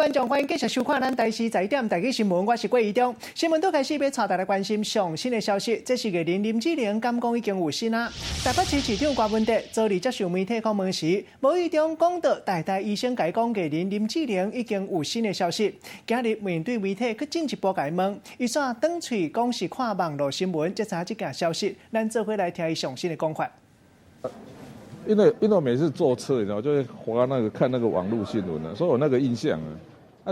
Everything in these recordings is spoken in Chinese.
观众，欢迎继续收看咱台视在点台语新闻，我是郭怡中。新闻都开始要带大家关心上新的消息，这是月林林志玲敢讲已经有新啊。台北市市长郭文哲昨日接受媒体访问时，无意中讲到台大医生解讲月林林志玲已经有新的消息。今日面对媒体，佮进一步解问，伊煞转嘴讲是看网络新闻才知这件消息，咱做伙来听伊上新的讲法。 因为我每次坐车，你知道，就会看那个网络新闻所以我那个印象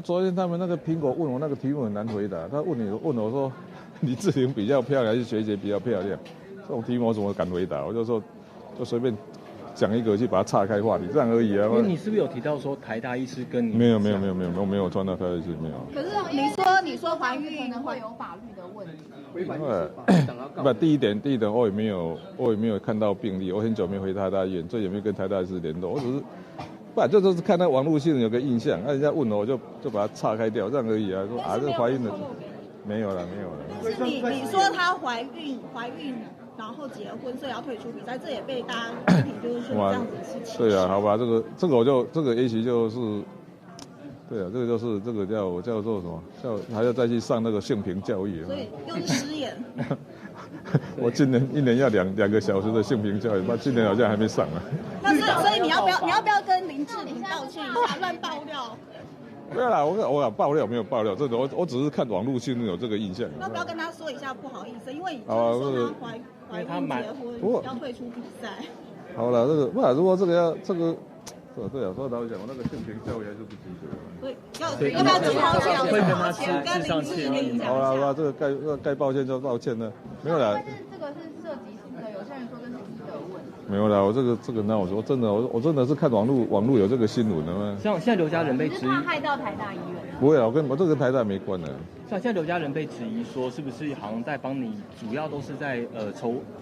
昨天他们那个苹果问我那个题目很难回答，他问我说，李志玲比较漂亮还是学姐比较漂亮？这种题目我怎么敢回答？我就说，就随便讲一个去把它岔开话题，这样而已啊。因为你是不是有提到说台大医师跟你？没有，我没有穿到台大医师没有。可是你说怀孕可能会有法律的问题。不，第一点，我也没有看到病例，我很久没回台大医院，所以也没有跟台大医师联络，我只是，这就是看那网络新闻有个印象，人家问我就把它岔开掉，这样而已啊。说这怀孕了，没有了。但是你说她怀孕，然后结婚，所以要退出比赛，这也被大家批评，就是说这样子的事情。对啊，好吧，这个也许就是。 对啊，这个叫做什么？还要再去上那个性平教育。所以又是失言。我今年一年要两个小时的性平教育，今年好像还没上啊。所以你要不要跟林志玲道歉一下？乱爆料。没有啦，我爆料没有爆料，这个我只是看网络新闻有这个印象。要不要跟他说一下不好意思？因为你说他怀孕结婚要退出比赛。好了，如果这个。对啊，说老实讲，我那个性平教育还是不及格。所以要不要跟他道歉？会跟他致上歉。好了，这个该抱歉就抱歉了，没有啦。但是这个是涉及性的，有些人说这是医德问题。没有啦，我这个那我说真的，我真的是看网络有这个新闻的吗？像现在刘家人被质疑，怕害到台大医院。不会啊，我这跟台大没关的。像现在刘家人被质疑说，是不是好像在帮你，主要都是在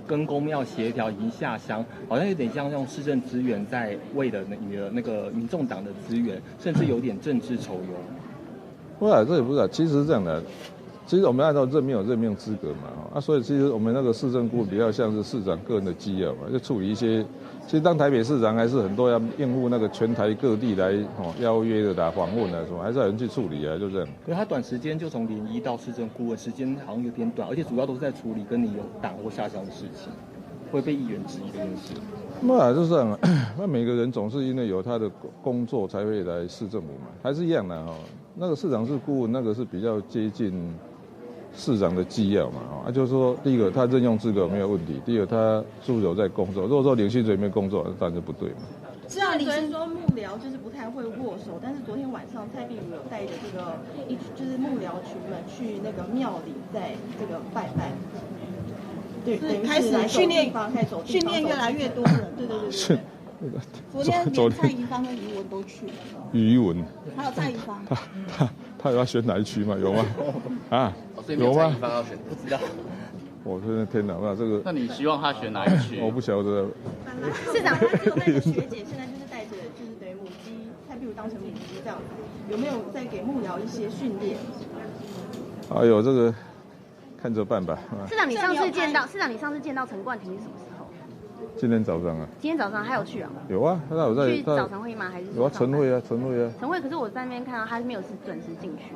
跟公庙协调，已经下乡，好像有点像用市政资源在为了你的那个民众党的资源，甚至有点政治酬庸。不是，这也不是，其实是这样的。其实我们按照任命资格嘛，所以其实我们那个市政顾比较像是市长个人的机要嘛，就处理一些。其实当台北市长还是很多要应付那个全台各地来邀约的访问什么，还是要有人去处理啊，就这样。可是他短时间就从联谊到市政顾问，时间好像有点短，而且主要都是在处理跟你有党或下乡的事情，会被议员质疑这件事。就是这样，那每个人总是因为有他的工作才会来市政府嘛，还是一样的那个市长是顾问，那个是比较接近市长的机要嘛，就是说，第一个他任用资格没有问题，第二个他是不是有在工作？如果说领薪水没工作，当然就不对嘛。是啊，你昨天说幕僚就是不太会握手，但是昨天晚上蔡壁如有带着这个就是幕僚群们去那个庙里，在这个拜拜。对，开始训练越来越多了，对。昨天连蔡宜芳跟于文都去了。于文，还有蔡宜芳。他有要选哪一区吗？有吗？有吗？不知道。我的天哪，这个。那你希望他选哪一区？我不晓得。市长他只有带着学姐，现在就是带着就是等于母鸡，蔡壁如当成母鸡这样子，有没有再给幕僚一些训练？哎呦，这个看着办吧。市长，你上次见到陈冠廷是什么时候？今天早上啊。今天早上还有去啊？有啊，他有在。去早晨会吗？还是？有啊，晨会啊。晨会，可是我在那边看到他没有准时进去。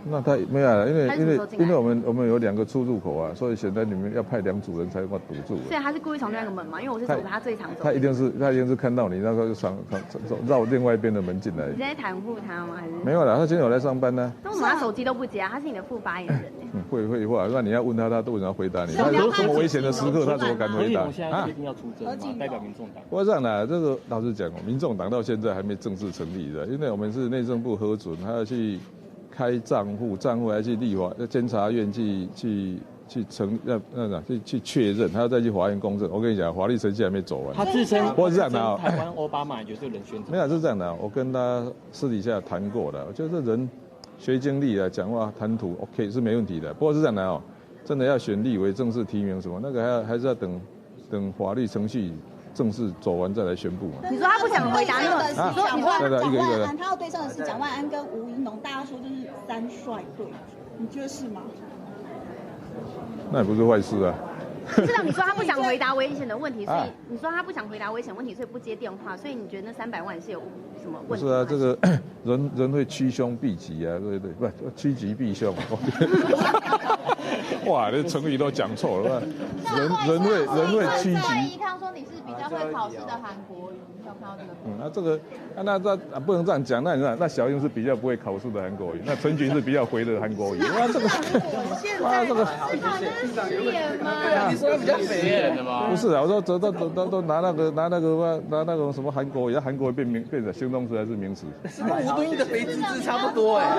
那他没有啊，因为我们有2个出入口啊，所以显然你们要派2组人才能够堵住。所以他是故意从那个门嘛，因为我是走他最常走。他一定是看到你，那个就绕另外一边的门进来。你在袒护他吗？还是？没有啦，他今天有来上班呢。那为什么他手机都不接啊？他是你的副发言人会话，那你要问他，他都为什么要回答你？他有什么危险的时刻，他怎么敢回答？我现在决定要出征嘛，代表民众党。不过这样的，这个老实讲民众党到现在还没正式成立的，因为我们是内政部核准，还要去开账户还去立法监察院去确认，他要再去法院公证。我跟你讲，法律程序还没走完。他自称我是这样的台湾奥巴马也就是人选。没有是这样的，我跟他私底下谈过的，我觉得这人学经历啊，讲话谈吐 OK 是没问题的。不过是这样的真的要选立委正式提名什么，那个还是要等法律程序正式走完再来宣布嘛。你说他不想回答那个，蒋万安，他要对上的是蒋万安跟吴怡农，大家说就是3帅对决，你觉得是吗？那也不是坏事啊。市长，你说他不想回答危险的问题，所以啊你说他不想回答危险问题，所以不接电话，所以你觉得那300万是有什么问题？不是啊，这个人会趋凶避吉啊，对对，不趋吉避凶。哇，这成语都讲错了，人会趋吉。依康说你是比较会考试的韩国瑜，有看到这个？这个那不能这样讲，那小英是比较不会考试的韩国瑜，那陈群是比较回的韩国瑜。哇，这个哇这个失言吗？你说他比较肥耶，对吗？不是啊，我说都拿那个什么韩国瑜，韩国瑜变成形容词还是名词？是跟吴敦义的肥滋滋差不多哎。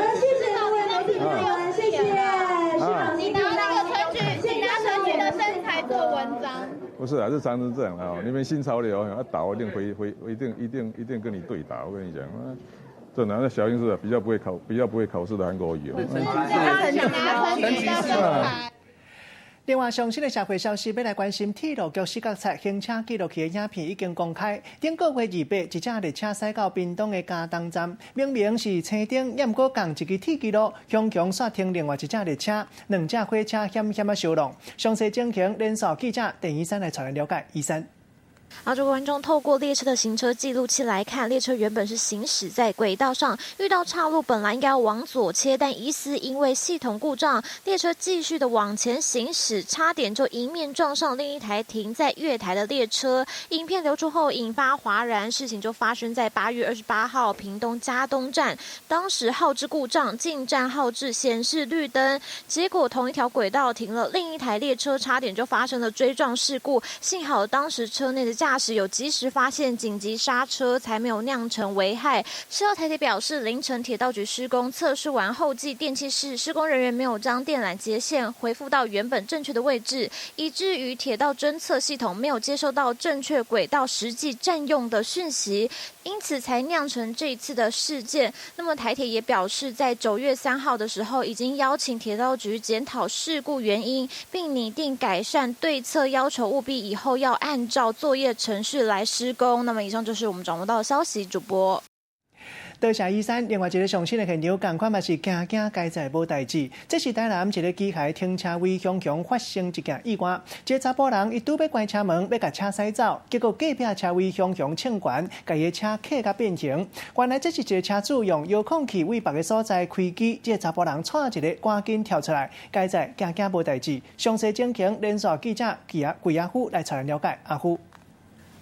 谢谢。你拿那个陈菊的身材做文章。不是啊，日常是这样啊。你们新潮流啊，打我一定一定跟你对打。我跟你讲，这男的小英是比较不会考试的韩国瑜。陈菊是。另外，上新的社会消息，要来关心铁路局视觉册行车记录器的影片已经公开。顶个月28，一架列车驶到屏东的嘉东站，明明是车顶，也毋过共一支铁记录，强煞停另外一架列车，2架火车险险相撞。详细情形，连续记者陈医生来带来了解。医生。澳洲观众透过列车的行车记录器来看，列车原本是行驶在轨道上，遇到岔路，本来应该要往左切，但疑似因为系统故障，列车继续的往前行驶，差点就迎面撞上另一台停在月台的列车。影片流出后引发哗然，事情就发生在8月28号屏东嘉东站，当时号志故障，进站号志显示绿灯，结果同一条轨道停了另一台列车，差点就发生了追撞事故，幸好当时车内的驾驶有及时发现紧急刹车，才没有酿成危害。事后台铁表示，凌晨铁道局施工测试完后继电气室，施工人员没有将电缆接线恢复到原本正确的位置，以至于铁道侦测系统没有接收到正确轨道实际占用的讯息，因此才酿成这一次的事件。那么台铁也表示，在9月3号的时候，已经邀请铁道局检讨事故原因，并拟定改善对策，要求务必以后要按照作业程序来施工。那么以上就是我们掌握到的消息，主播。多谢医生。另外一个上新的现场，同款嘛是惊该在无代志。这是台南一个机械停车位向发生一件意外，一个查甫人伊拄要关车门，要甲车驶走，结果隔壁车位向抢管，甲伊车卡甲变形。原来这是一个车主用遥控器为别个所在开机，这个查甫人闯一个，赶紧跳出来，该在惊无代志。详细情形，连续记者桂阿虎来带咱了解。阿虎。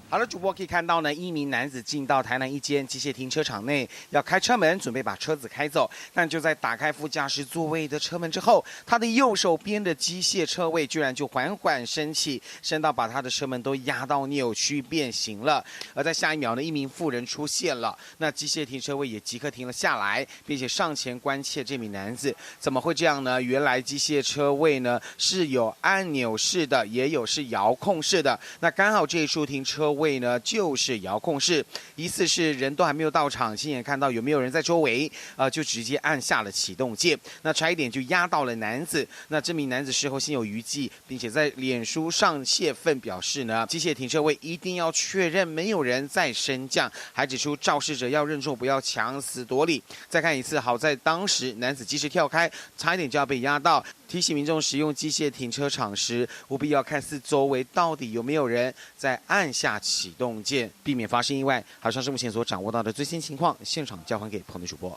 好了，主播可以看到呢，一名男子进到台南一间机械停车场内，要开车门，准备把车子开走。但就在打开副驾驶座位的车门之后，他的右手边的机械车位居然就缓缓升起，升到把他的车门都压到扭曲变形了。而在下一秒呢，一名妇人出现了，那机械停车位也即刻停了下来，并且上前关切这名男子。怎么会这样呢？原来机械车位呢是有按钮式的，也有是遥控式的。那刚好这一处停车位呢就是遥控式，疑似是人都还没有到场，亲眼看到有没有人在周围，就直接按下了启动键，那差一点就压到了男子。那这名男子事后心有余悸，并且在脸书上泄愤，表示呢，机械停车位一定要确认没有人在升降，还指出肇事者要认错，不要强词夺理。再看一次，好在当时男子及时跳开，差一点就要被压到。提醒民众使用机械停车场时，务必要看四周围到底有没有人在按下启动键，避免发生意外。好，上是目前所掌握到的最新情况，现场交还给彭队主播。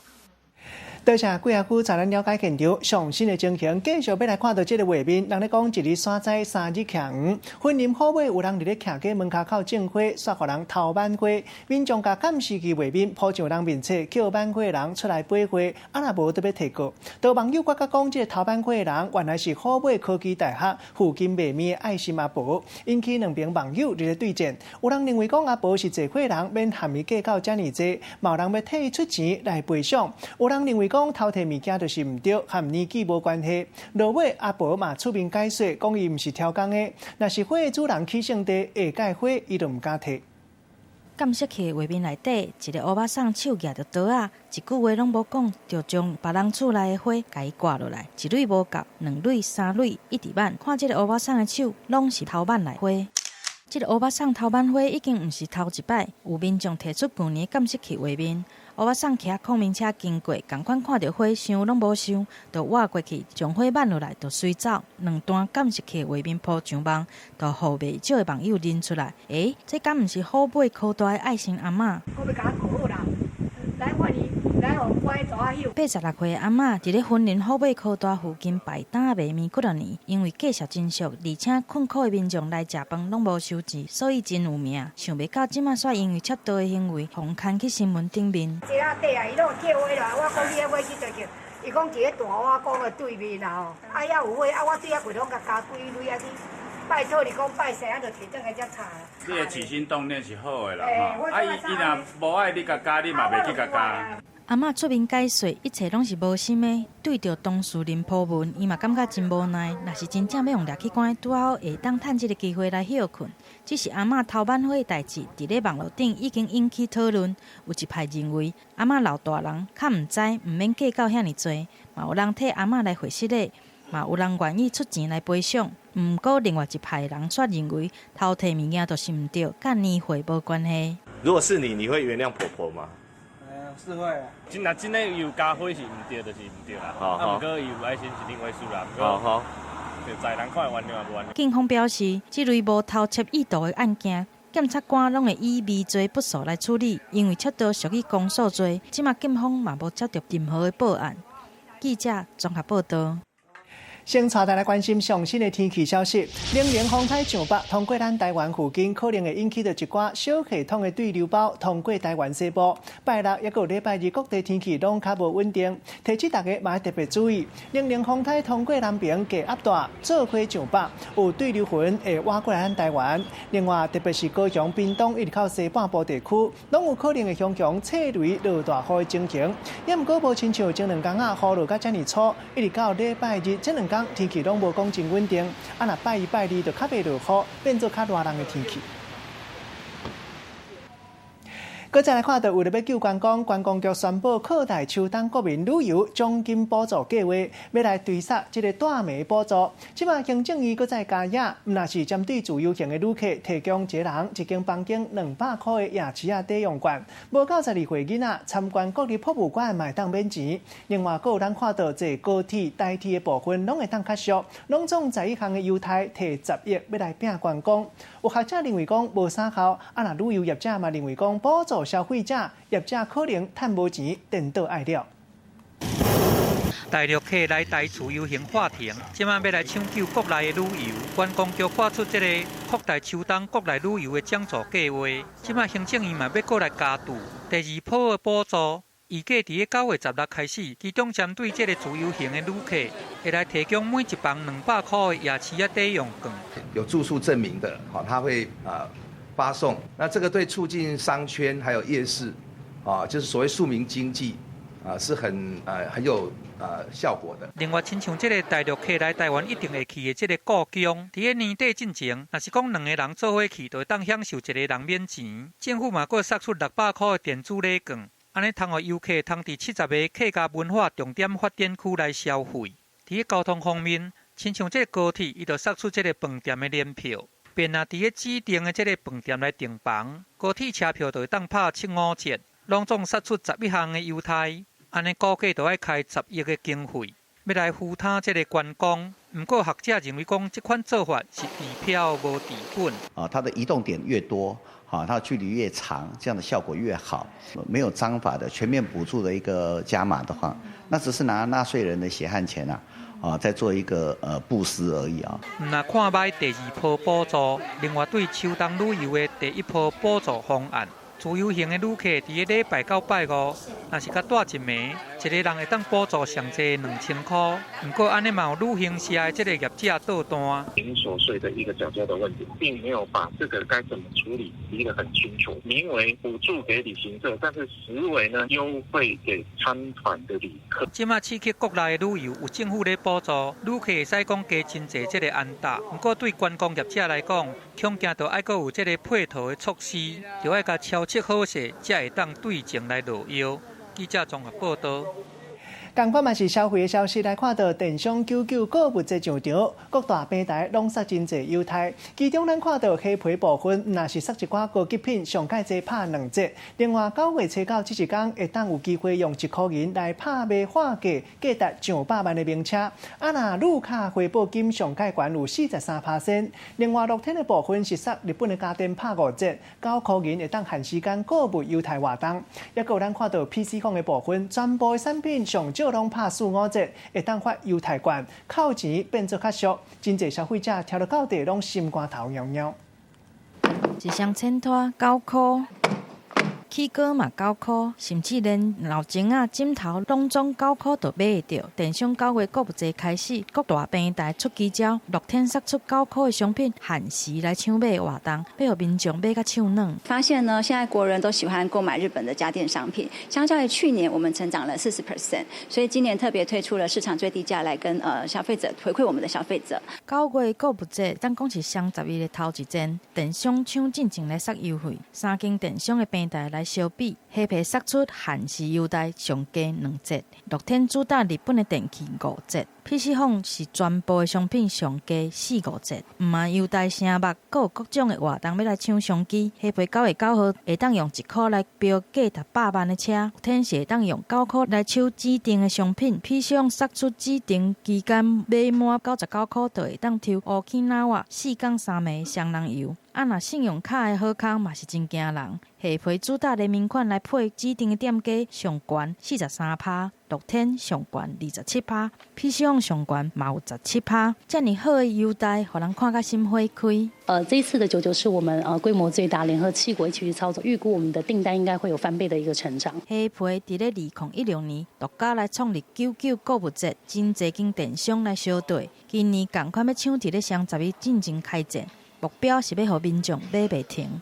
多谢桂阿夫带咱了解现场上新的情形，继续要来看到这个画面。人咧讲一日山仔三日徛黄，婚林好尾有人伫咧徛喺门口种花，煞互人偷挽花。民众甲监视器画面铺上人面册，叫挽花的人出来买花，啊若无特别提告。多网友觉甲讲，这个偷挽花的人原来是好尾科技大学附近卖面的爱心阿婆，引起两边网友伫咧对战。有人认为讲阿婆是坐花人，免含伊计较遮尔济，嘛有人要替伊出钱来赔偿。有人认为讲偷摕物件就是唔对，和年纪无关系。落尾阿婆嘛出面解释，讲伊唔是挑工的，若是花的主人起性地下盖花，伊就唔敢摕。监视器画面内底，一个乌巴桑手举着刀啊，一句话拢无讲，就将别人厝内的花甲伊挂落来，一蕊无够，两蕊、三蕊，一直挽。看这个乌巴桑的手，拢是偷挽来花。这个乌巴桑头版花已经唔是头一摆，有民众提出去年感谢去画面。乌巴桑骑孔明车经过，同款看到花想拢无想，就挖过去将花挽落来，就随走。两段感谢去画面铺上网，就互袂少的网友认出来。这敢唔是虎尾科大的爱心阿嬷？我要甲他考好啦，来我哩。86岁的阿嬷伫咧婚林虎尾科大附近摆摊卖面几多年，因为价值真俗，而且困苦的民众来食饭拢无收钱，所以真有名。想袂到即马煞因为窃盗的行为，红刊去新闻顶面。这啊底啊，伊拢叫花啦，我讲你迄花去倒去，伊讲一个大碗讲的对面啦吼，啊遐有花，啊我对遐柜拢甲加几蕊啊你。拜托你讲拜神，啊就摕转来才查。你的起心动念是好的啦，吼。啊伊若无爱你甲加，你嘛袂去甲加。阿嬷出面解说，一切拢是无心的。对着当事人破文，伊嘛感觉真无奈。若是真正要用掠去关，拄好会当趁这个机会来休困。只是阿嬷头版花的代志，伫咧网络顶已经引起讨论。有一派认为，阿嬷老大人较唔知，唔免计较遐尼多。嘛有人替阿嬷来回失礼，嘛有人愿意出钱来赔偿。毋过另外一派人却认为，偷摕物件就是唔对，甲年岁无关系。如果是你，你会原谅婆婆吗？是会啊，真的有加花是唔对，就是唔对啦。啊，不过伊有爱心是另外事啦。好，就在人看原谅也无原谅。警方表示，这类无偷窃意图的案件，检察官拢会以微罪不诉来处理，因为窃盗属于公诉罪。即马警方嘛无接到任何的报案。记者综合报道。先带大家关心上新的天气消息。冷冷风台上北通过咱台湾附近，可能会引起到一寡小系统的对流包通过台湾西部。拜六也有礼拜日各地天气拢较无稳定，提醒大家嘛要特别注意。冷冷风台通过南边低压大做开上北，有对流云会挖过来咱台湾。另外，特别是高雄、屏东一直到西半部地区，拢有可能会向强催雷落大雨的情形。也毋过无亲像前2天雨落甲遮尔粗，一直到礼拜日这2天。天气拢无讲真稳定，啊若拜1、拜2就较袂落雨，变做较热人的天气。搁再来看到，为了要救观光，观光局宣布扩大秋冬国民旅游奖金补助计划，要来对杀这个大梅补助。即马行政院搁再加压，若是针对自由行的旅客，提供一人一间房间200块的夜市啊抵用券，无92岁囡仔参观国立博物馆嘛会当免钱。另外，搁有咱看到这高铁、台铁的部分，拢会当较俗，拢总在一项的优待，摕10亿要来拼观光。有学者认为讲无啥效，啊若旅游业者嘛认为讲补助消费者，业者可能趁无钱，颠倒爱了。大陆客来台自由行话停，即马要来抢救国内的旅游，观光局发出这个扩大秋冬国内旅游的奖助计划。即马行政院嘛要过来加注第2波的补助。预计伫9月16开始，其中针对这个自由行的旅客，会来提供每一房200块的夜市抵用券。有住宿证明的，好，他会发送。那这个对促进商圈还有夜市，就是所谓庶民经济，是很有效果的。另外，亲像这个大陆客来台湾一定会去的这个故宫，伫年底进前，若是讲2个人做伙去，就会当享受1个人免钱。政府嘛，佫释出600块的电子礼券。安尼，通互游客通伫70个客家文化重点发展区来消费。伫交通方面，亲像这个高铁，伊就释出这个饭店的年票，便啊伫指定的这个饭店来订房，高铁车票就会当拍7、5折，拢总释出11项的优待。安尼估计就要开10亿的经费，要来扶他这个观光。不过学者认为讲，这款做法是治标无治本。它的移动点越多。它的距离越长，这样的效果越好。没有章法的全面补助的一个加码的话，那只是拿纳税人的血汗钱在做一个布施而已啊。那看卖第2波补助，另外对秋冬旅游的第1波补助方案。自由行的旅客伫礼拜9、拜5，若是较大一枚，一个人会当补助上济2000块。不过安尼嘛有旅行社的这个业者倒单。零所税的一个缴交的问题，并没有把这个该怎么处理理得很清楚。名为补助给旅行社，但是实为呢优惠给参团的旅客。即马刺激国内的旅游，有政府咧补助，旅客会使讲加真济这个安踏。不过对观光业者来讲，恐惊就爱阁有这个配套的措施，就爱甲超。好势，才会当对症来落药。记者综合报道。同款嘛是消费的消息来看到，电商99购物节上场，各大平台拢杀真侪优待。其中咱看到虾皮部分，若是杀一寡高级品，上介济拍2折。另外9月初9这一天，会当有机会用1块来拍卖化价价值上百万的名车。若路卡回报金上介悬有43%。另外6天的部分是杀日本的家电拍5折，9块会当限时间购物优待活动。也有咱看到 PC 控的部分，全部的产品上少拢拍4-5折，会当发优待券，扣钱变做较俗。真侪消费者听到到底拢心肝头痒痒。一箱衬拖9块。起锅嘛9块，甚至连老钱啊、枕头拢总9块就买得到。电商9月购物节开始，各大平台出奇招，6天杀出9块的商品，限时来抢买活动，要让民众买个手软。发现呢，现在国人都喜欢购买日本的家电商品，相较于去年，我们成长了40%，所以今年特别推出了市场最低价来跟消费者回馈我们的消费者。9月购物节，咱讲是双11的头一天，电商抢进前来杀优惠，3间电商的平台来相比，虾皮杀出限时优待，上加2折；6天主打日本的电器5折。PC 控是全部的商品上加4-5折，唔嘛优待声目，阁有各种的活动要来抢商机。虾皮9月9号会当用1块来标价达100万的车，天是会当用9块来抢指定的商品。PC 控杀出指定期间买满99块，就会当抽Okinawa 4天3暝双人游。若信用卡的好康嘛是真惊人，虾皮主打联名款来配指定的店家，上悬43%，6天上悬27%，PC 用上悬嘛有17%，这么好的优待，互人看甲心花开。这一次的99是我们规模最大，联合7国一起去操作，预估我们的订单应该会有翻倍的一个成长。虾皮伫咧2016年独家来创立99购物节，真侪间电商来相对，今年同款要抢伫咧双11进前开战。目标是要让民众买袂停。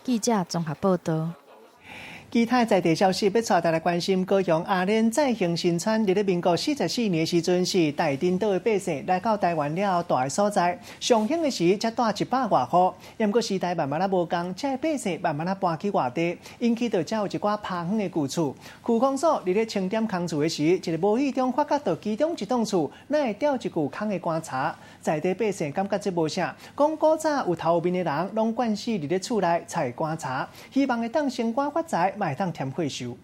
记者综合报道。其他在地消息，要带大家关心高雄阿莲再兴新村，伫咧民国44年的时阵，是大丁岛的百姓来到台湾了后大的所在。上兴的时才带100外户，也毋过时代慢慢无共，这百姓慢慢搬去外地，引起到才有一寡趴远的旧厝。区公所伫咧清点空厝的时，一个无意中发觉到其中一栋厝，乃会吊一具空的棺材。在地百姓感觉这无啥，讲古早有头面的人拢惯死伫咧厝内采棺材，希望会当升官发财。会当添血收。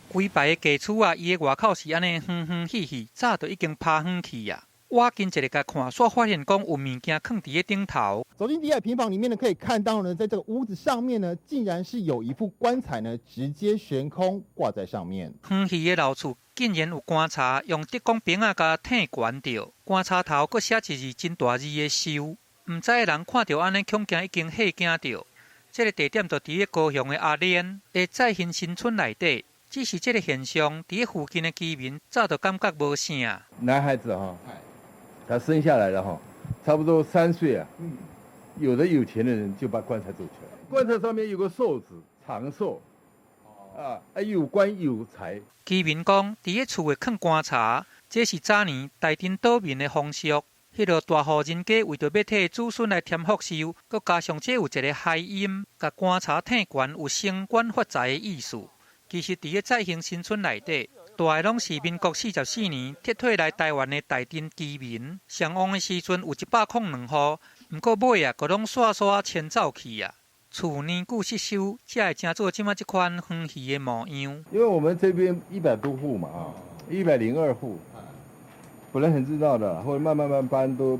规排的家厝啊，伊的外口是安尼远远细细，早就已经趴远去啊。我近一个甲看，煞发现讲有物件放伫个顶头。走进第二平房里面呢，可以看到呢，在这个屋子上面呢，竟然是有一副棺材呢，直接悬空挂在上面。远去的老厝竟然有棺材，用竹竿柄啊甲挺悬着，棺材头佫写一字真大字的收。唔知的人看到安尼，恐惊已经吓惊着。这个地点就伫咧高雄的阿莲的再兴新村内底，只是这个现象，伫咧附近的居民早就感觉无啥。男孩子哈，他生下来了哈，差不多3岁啊。有的有钱的人就把棺材做起来，棺材上面有个寿字，长寿，有官有财。居民讲，伫咧厝的放棺材，这是早年大丁岛民的风俗。迄个大户人家为着要替子孙来添福寿，佮加上这有一个谐音，甲棺材挺悬有升官发财的意思。其实伫个再兴新村内底，大概拢是民国44年撤退来台湾的大丁居民。上旺的时阵有102户，毋过尾啊，佮拢刷刷迁走去啊。厝年久失修，才会成做即马即款远去的模样。因为我们这边100多户嘛，102户。本来很知道的，后来慢慢搬都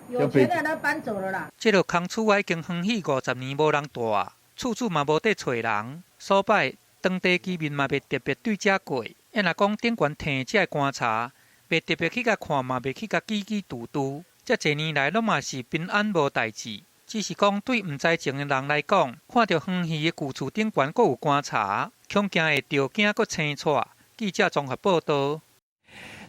有钱的都搬走了啦。这个空厝已经荒弃50年，无人住，厝处嘛无得找人。所摆当地居民嘛袂特别对遮过。因若讲顶悬挺这棺材，袂特别去甲看，嘛袂去甲记记嘟嘟。这侪年来拢嘛是平安无代志。只是讲对唔知情的人来讲，看到荒弃的旧厝顶悬阁有棺材，恐惊会着惊阁青错。记者综合报道。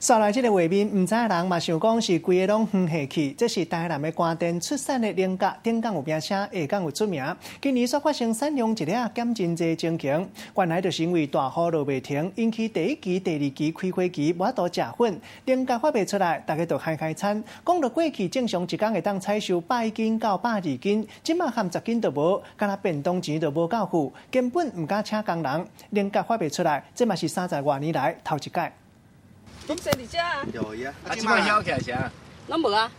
刷来这个画面，唔知的人嘛想讲是规个拢远下去。这是台南的官店出产的菱角，顶港有名声，下港有出名。今年所发生产量一日减真济情形，原来就是因为大雨落袂停，引起第1期、第2期开花期无法度食粉，菱角发袂出来，大家就开餐。讲到过去正常一天会当采收100斤到120斤，即马含10斤都无，敢若便当钱都无够付，根本唔敢请工人。菱角发袂出来，这嘛是30多年来头一届。拢生伫遮啊？有呀，即摆晓起来啥？拢无啊。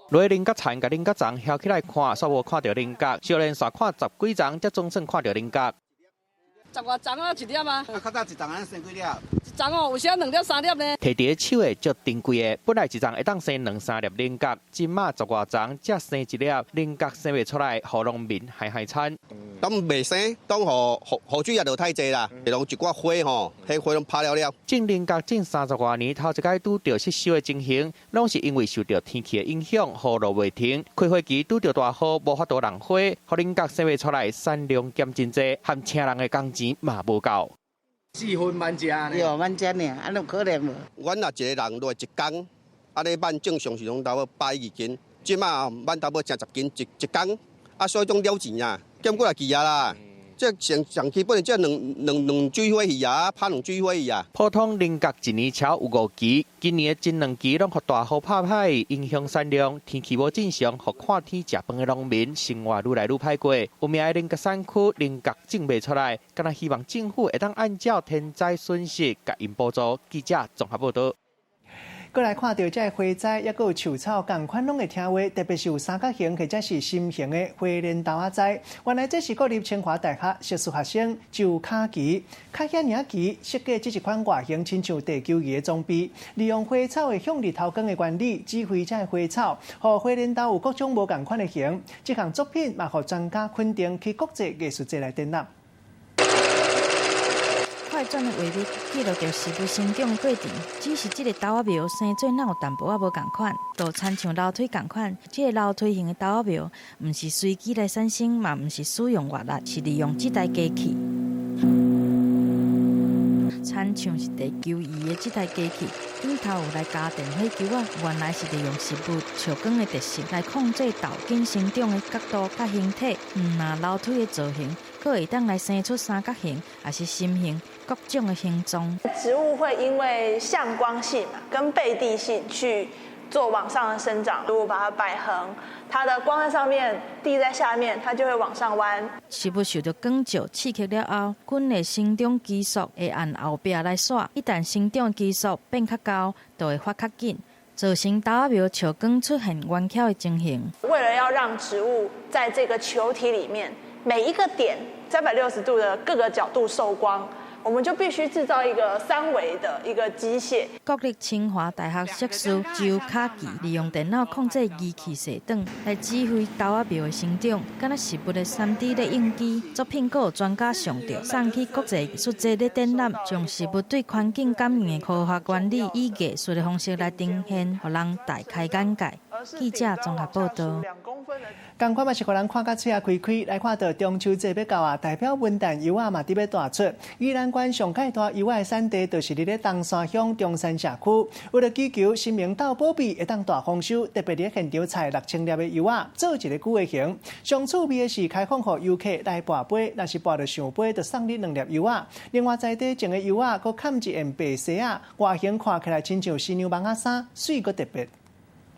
落菱角田甲菱角丛晓起来看，煞无看到菱角，少年煞看10几丛，才总算看到菱角。10外丛啊，1粒啊。较早一丛安生几粒？一丛哦，有时啊2粒3粒呢。摕伫手的足珍贵的，本来一丛会当生2、3粒菱角，今嘛10外丛才生1粒，菱角生袂出来，互农民害惨。当未生，当雨水也落太济啦，会拢一寡花吼，迄花拢拍了了。种菱角种30多年，头一摆拄着失收的情形，拢是因为受到天气的影响，雨落袂停，开花期拄着大雨，无法度让花，互菱角生袂出来，产量减真济，含请人的工钱嘛无够。4分万只呢？有万只呢，安怎可能无？阮若一个人落一工，安尼万正常是拢差不多120斤，即马万差不多成10斤一工，啊，所以种了钱啊，减过来去啊啦。这上基本这两水花鱼啊，拍2水花鱼啊。普通菱角一年超有5期，今年的前2期拢互大雨拍歹，影响产量。天气无正常，互看天食饭的农民生活愈来愈歹过。有名的菱角产区菱角种袂出来，敢若希望政府会当按照天灾损失，甲因补助。记者综合报道。过来看到这花栽，也有树草，同款拢会听话，特别是有三角形或者是心形的花莲豆仔栽。原来这是国立清华大学硕士学生周卡奇，卡遐尔奇设计这一款外形亲像地球仪的装备，利用花草的向日头光的原理，指挥这花草，互花莲豆有各种无同款的形。这项作品嘛，互专家肯定去国际艺术节来展览。快转的画面记录着事物生长的过程，只是这个豆仔苗生做哪有淡薄仔无共款，就亲像楼梯共款。这个楼梯形的豆仔苗，唔是随机来产生，嘛唔是使用外力，是利用这台机器。亲像是地球仪的这台机器，顶头有来加电火球啊，原来是利用食物树根的特性来控制豆茎生长的角度甲形体。那楼梯的造型，佫会当来生出三角形，还是心形，各种的形状。植物会因为向光性嘛，跟背地性去做往上的生长。如果把它摆横，它的光在上面，地在下面，它就会往上弯。食物受到光照刺激了后，菌的生长基数会按后壁来刷，一旦生长基数变较高，就会发较紧，造成豆仔苗球根出现弯翘的情形。为了要让植物在这个球体里面每一个点360度的各个角度受光，我们就必须制造一个3维的一个机械。国立清华大学硕士周卡奇利用电脑控制机器系统来指挥豆仔苗的生长，敢若食物的3D 的应机。作品还有专家上着送去国际艺术节的展览，将食物对环境感应的科学原理以艺术的方式来呈现，让人大开眼界。记者综合报道。同款嘛是互人看甲嘴啊开开，来看到中秋节要到啊，代表文旦柚啊嘛伫要大出。宜兰县上界大柚仔的产地，就是伫咧东山乡中山社区。为了祈求新明豆保庇会当大丰收，特别伫现场采6000粒的柚仔，做一个矩形。上趣味的是开放予游客来拔杯，若是拔到上杯，就送你2粒柚仔。另外在地种的柚仔，佮嵌一件白纱啊，外形看起来亲像新娘网仔衫，水佮特别。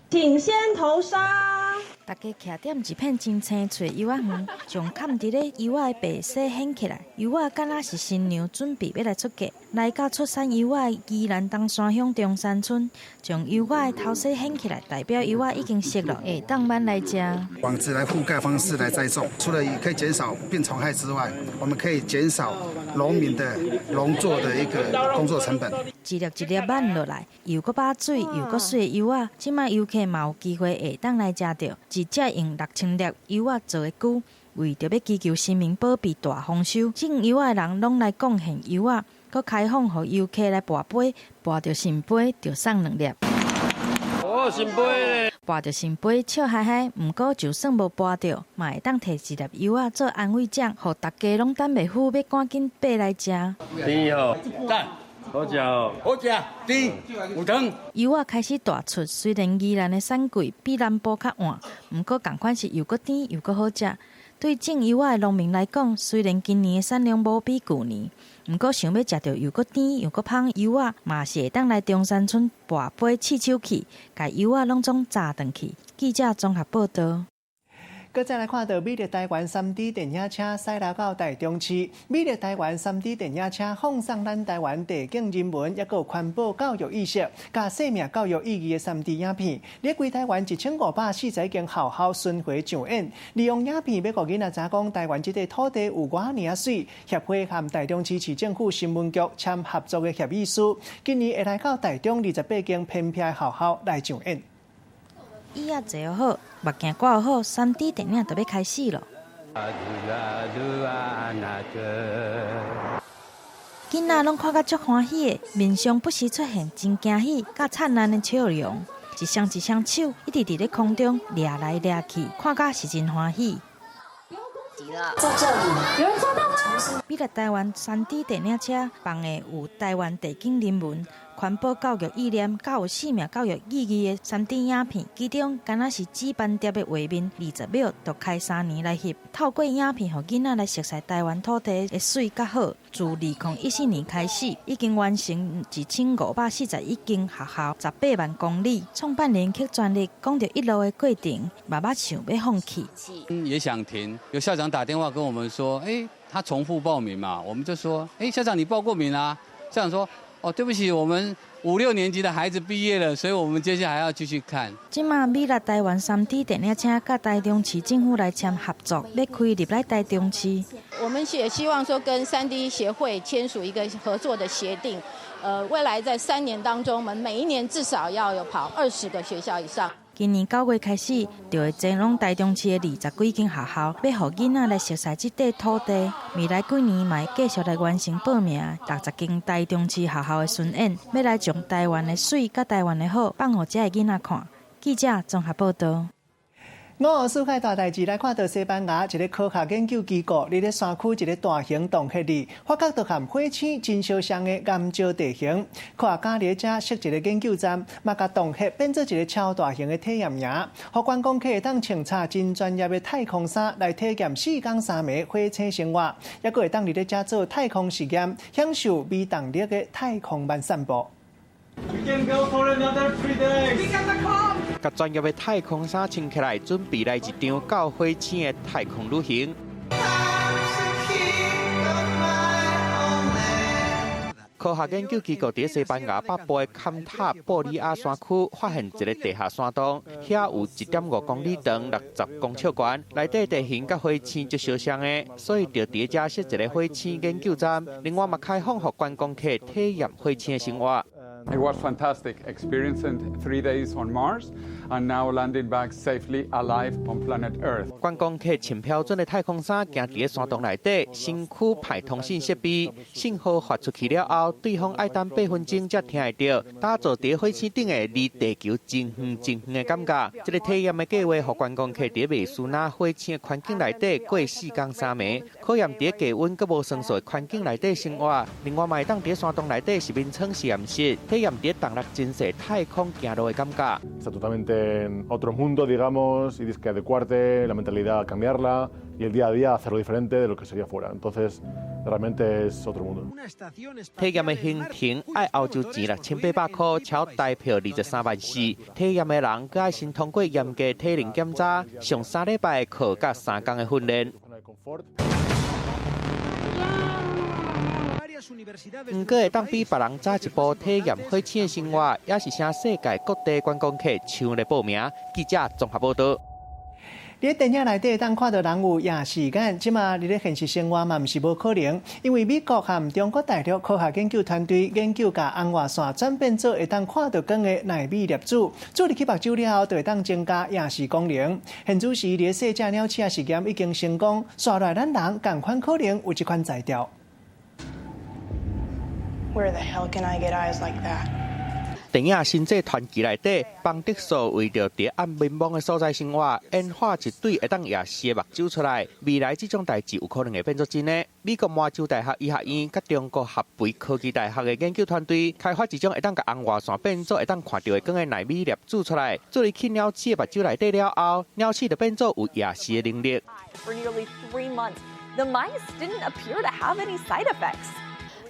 请先投沙。大家徛点一片真青翠柚仔园，将嵌伫咧柚仔的白纱掀起来，柚仔敢若是新娘准备要来出嫁。来到出产柚仔的宜兰东山乡中山村，将柚仔的头纱掀起来，代表柚仔已经熟了，会当慢来吃。网子来覆盖方式来栽种，除了可以减少病虫害之外，我们可以减少农民的农作的一个工作成本。一粒一粒慢落来，又搁把水又搁水的柚仔，即卖游客嘛有机会会当来吃到。一只用6000粒柚仔做的菇，为着要祈求神明保庇大丰收，种柚仔的人拢来贡献柚仔，搁开放予游客来拔杯，拔到圣杯就送2粒。哦，圣杯！拔到圣杯笑嗨嗨，毋过就算无拔到，嘛会当摕1粒柚仔做安慰奖，互大家拢等袂赴要赶紧爬来吃。甜哦，赞。好食哦，好食，甜有糖。柚仔开始大出，虽然宜兰的产季比南部较晚，毋过同款是又搁甜又搁好食。对种柚仔的农民来讲，虽然今年的产量无比旧年，毋过想要食到又搁甜又搁香柚仔，嘛是会当来中山村拔杯试手气，甲柚仔拢总炸转去。记者综合报道。搁再来看到美丽台湾 3D 电影车驶来到台中市，美丽台湾 3D 电影车奉送咱台湾地景人文，也有环保教育意识、甲生命教育意义的 3D 影片，咧规台湾1541间校校巡回上演，利用影片要互囡仔知讲台湾这块土地有偌尔啊水。协会和台中市市政府新闻局签合作的协议书，今年会来到台中28间偏僻校校来上演。椅仔坐好，目镜挂好，3D 电影就要开始了。囡仔拢看甲足欢喜的，面上不时出现真惊喜、甲灿烂的笑容，一双手一直伫咧空中掠来掠去，看甲是真欢喜。在这里，有人抓到吗？美丽台湾3D 电影车放的有台湾地景人文、环保教育意念，甲有生命教育意义的3D 影片，其中敢若是纸板碟的画面，20秒就开3年来翕。透过影片，互囡仔来熟悉台湾土地的水甲好。自2014年开始，已经完成1541间学校，18万公里。创办人却全力讲着一路的过程，慢慢想要放弃。也想停，有校长打电话跟我们说，他重复报名嘛，我们就说，校长你报过名啊？校长说，哦，对不起，我们5、6年级的孩子毕业了，所以我们接下来还要继续看。今嘛美丽台湾3D 电影车甲台中市政府来签合作，要开入来台中市。我们也希望说跟3D 协会签署一个合作的协定，未来在3年当中，我们每一年至少要有跑20个学校以上。今年9月开始，就会整拢台中市的20几间学校，要让囡仔来熟悉这块土地。未来几年嘛会继续来完成报名60间台中市学校的巡演，要来将台湾的水甲台湾的好放互这个囡仔看。记者综合报道。5号世界大代志来看到西班牙一个科学研究机构，伫咧山区一个大型洞穴里，发觉到和火星真相像的岩礁地形。科学家伫遮设一个研究站，嘛甲洞穴变做一个超大型的体验营，互观光客会当穿插真专业的太空衫来体验4天3夜火星生活，也佫会当伫咧遮做太空实验，享受微动力的太空漫散步。甲专业的太空衫穿起来，准备来一场到火星的太空旅行。科学研究机构伫西班牙北部的坎塔布里亚山区发现一个地下山洞，遐有1.5公里长、60公尺宽，内底地形甲火星足相像的，所以就伫遮设一个火星研究站。另外，嘛开放予观光客体验火星的生活。It was fantastic experience and 3 days on Mars, and now landing back safely alive on planet Earth. 观光客穿标准的太空衫，行伫山洞内底，身躯派通讯设备，信号发出去了后，对方爱等8分钟才听会到，打造伫火星顶的离地球真远真远的感觉。这个体验的计划，予观光客伫未输那火星的环境内底过4天3夜，考验伫低温佮无酸素的环境内底生活。另外，嘛会当伫山洞内底是面舱实验室。体验伫动力真细太空行路的感觉。Está totalmente en otro mundo, digamos, y tienes que adecuarte, la mentalidad cambiarla y el día a día hacerlo diferente de lo que sería fuera. Entonces, realmente es otro mundo. 体验的行程爱澳洲钱6800块，超台票23万4。体验的人佮爱先通过严格体能检查，上3礼拜的课佮3天的训练。不过会当比别人早一步体验火星的生活，也是向世界各地观光客抢来报名。记者综合报道。伫电影内底，当看到人有夜视眼，即马伫咧现实生活嘛，毋是无可能。因为美国和中国大陆科学研究团队研究，把红外线转变做会当看到光的纳米粒子，注入去目睭了后，就会当增加夜视功能。现主时伫细只鸟鼠实验已经成功，刷来咱人共款可能有这款材料。Where the hell can I get eyes like that? 电影《星际传奇》内底，邦迪索为着伫暗迷蒙的所在生活，研发一对会当夜视的目睭出来。未来这种代志有可能会变作真的。美国麻州大学医学院甲中国合肥科技大学的研究团队开发一种会当甲红外线变做会当看到的光的纳米粒子出来，做入去鸟鼠的目睭内底了后，鸟鼠就变做有夜视的能力。For nearly 3 months, the mice didn't appear to have any side effects.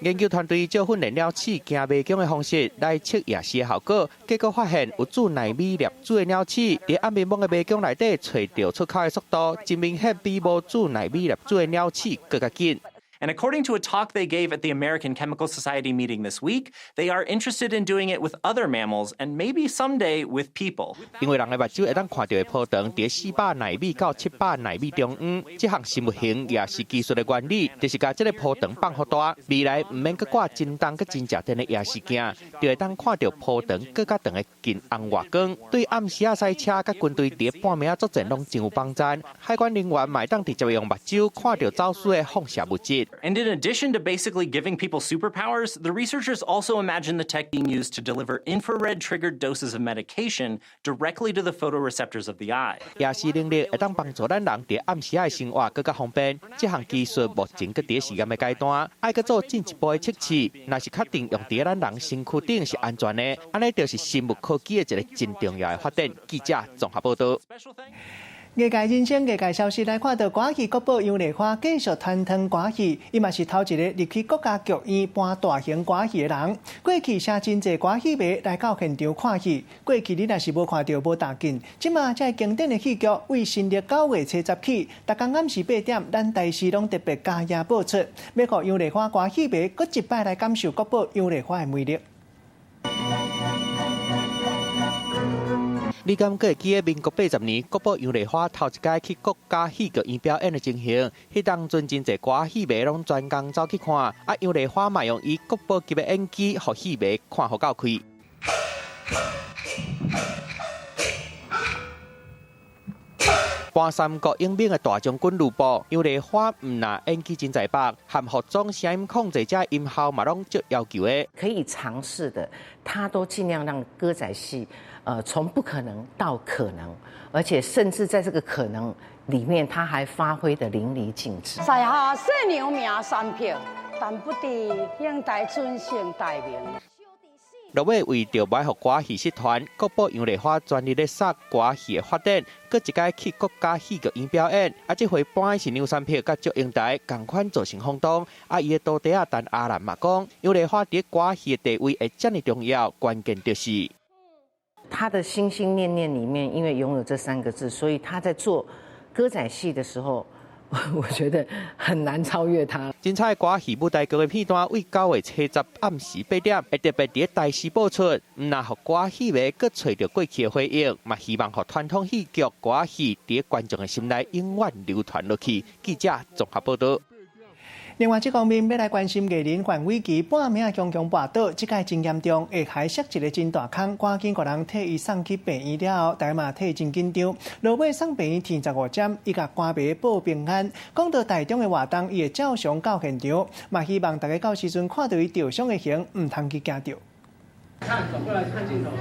研究团队照训练了鼠惊迷宫的方式来测夜视的效果，结果发现有煮糯米粒煮的鸟鼠，在暗暝蒙的迷宫内底找到出口的速度，真明显比无煮糯米粒煮的鸟鼠更加紧。 And according to a talk they gave at the American Chemical Society meeting this week, they are interested in doing it with other mammals and maybe someday with people. 因为人的目睭会当看到的波长在400纳米到700纳米中央，这项生物型也是技术的原理，就是把这个波长放好大，未来唔免佮挂真重佮真正电的夜视镜，就会当看到波长更加长的近红外光，对暗时赛车佮军队伫半暝作战拢真有帮助。海关人员嘛当直接用目睭看到走私的放射物质。 And in addition to basically giving people superpowers, the researchers also imagine the tech being used to deliver infrared-triggered doses of medication directly to the photoreceptors of the eye. 夜视能力会当帮助咱人伫暗时的生活更加方便。这项技术目前搁伫实验的阶段，爱搁做进一步的测试。若是确定用伫咱人身躯顶是安全的，安尼就是生物科技的一个真重要的发展。记者综合报道。 业界人生业界消息来看到，歌戏国宝杨丽花继续传承歌戏，伊嘛是头一个入去国家剧院搬大型歌戏的人。过去写真侪歌戏迷来到现场看戏，过去你若是无看到无大紧，即马这经典的戏剧为新历9月初10起，逐天暗时8点，咱台视拢特别加夜播出，要让杨丽花歌戏迷搁一摆来感受国宝杨丽花的魅力。 你敢记得民国80年，国宝杨丽花头一届去国家戏剧院表演的情形？迄当阵真侪歌戏迷拢专工走去看，啊杨丽花嘛用伊国宝级的演技，互戏迷看好够开。搬三国英兵的大将军吕布，杨丽花唔但演技真在爆，含服装、声音控制者音效嘛拢足要求的。可以尝试的，他都尽量让歌仔戏。 从不可能到可能，而且甚至在这个可能里面，他还发挥得淋漓尽致。在下小娘名三票，但不敌应台尊姓大名。落尾为着买互歌戏社团，国宝杨丽花专力咧杀歌戏的发展，搁一届去国家戏剧院表演，啊，这回搬的是梁山泊甲祝英台，同款造成轰动。啊，伊的徒弟陈阿兰嘛讲，杨丽花伫歌戏的地位会这么重要，关键就是。 他的心心念念里面，因为拥有这3个字，所以他在做歌仔戏的时候，我觉得很难超越他。精彩歌戏舞台剧的片段，为9月初10暗时8点，会特别伫台视播出。唔但互歌戏迷搁找到过去的回忆，嘛希望互传统戏剧歌戏伫观众的心内永远流传落去。记者综合报道。 另外，这方面要来关心艺人范玮琪半暝强强跋倒，这届真严重，下海塞一个真大坑，赶紧个人替伊送去病院了后，大家嘛替伊真紧张。落尾送病院天15点，伊甲歌迷报平安。讲到台中的活动，伊会照常到现场，嘛希望大家到时阵看到伊受伤的形，唔通去惊到。看，走过来看镜头。